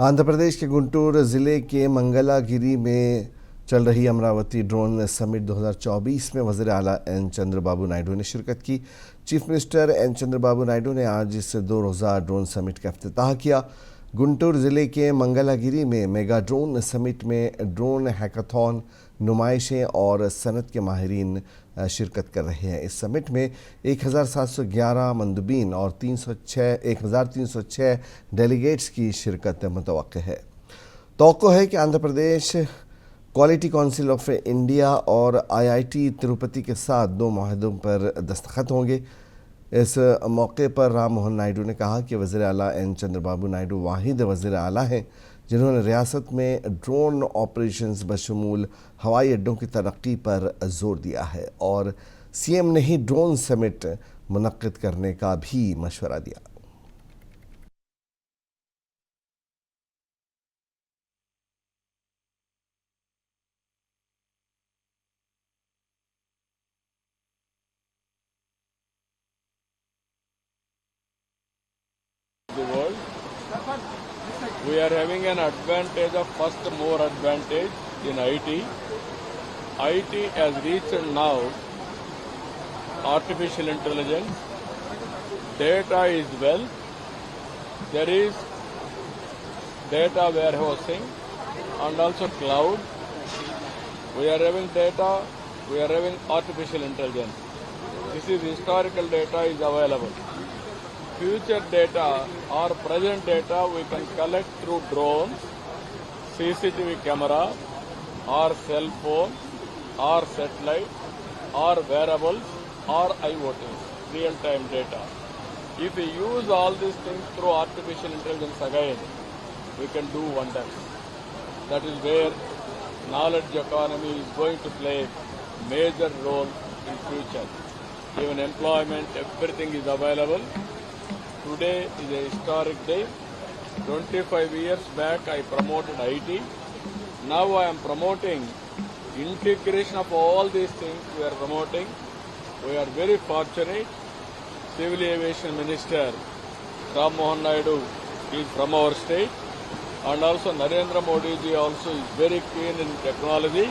आंध्र प्रदेश के गुंटूर जिले के मंगलागिरी में चल रही अमरावती ड्रोन समिट 2024 में वज़ीर आला एन चंद्रबाबू नायडू ने शिरकत की। Chief minister N Chandrababu Naidu ने आज इस 2 रोज़ा ड्रोन समिट का इफ्तिताह किया। गुंटूर ज़िले के मंगलागिरी में मेगा ड्रोन समिट में ड्रोन हैकाथॉन, नुमाइशें और सनत के माहिरीन शिरकत कर रहे हैं। इस समिट में 1711 मंदुबीन और 1306 डेलीगेट्स की शिरकत मुतवक्किल है। तवक्को है कि Andhra Pradesh quality council of India और IIT तिरुपति के साथ 2 मुआहदों पर दस्तखत होंगे। इस मौके पर राम मोहन नायडू ने कहा कि वज़ीर आला एन चंद्रबाबू नायडू वाहिद वज़ीर आला हैं जिन्होंने रियासत में ड्रोन ऑपरेशंस बशमूल हवाई अड्डों की तरक्की पर जोर दिया है और CM ने ही ड्रोन समिट मुनक्किद करने का भी मशवरा दिया। The world, we are having an advantage of first more advantage in IT. IT has reached now artificial intelligence. Data is wealth. There is data warehousing and also cloud. We are having data. We are having artificial intelligence. This is historical data is available. Future data or present data we can collect through drones, CCTV camera or cell phone or satellite or wearables or IoT, real-time data. If we use all these things through artificial intelligence again, we can do wonders. That is where knowledge economy is going to play major role in future. Even employment, everything is available. Today is a historic day. 25 years back I promoted IT. Now I am promoting integration of all these things we are promoting. We are very fortunate. Civil Aviation Minister Ram Mohan Naidu is from our state, and also Narendra Modi ji also is very keen in technology.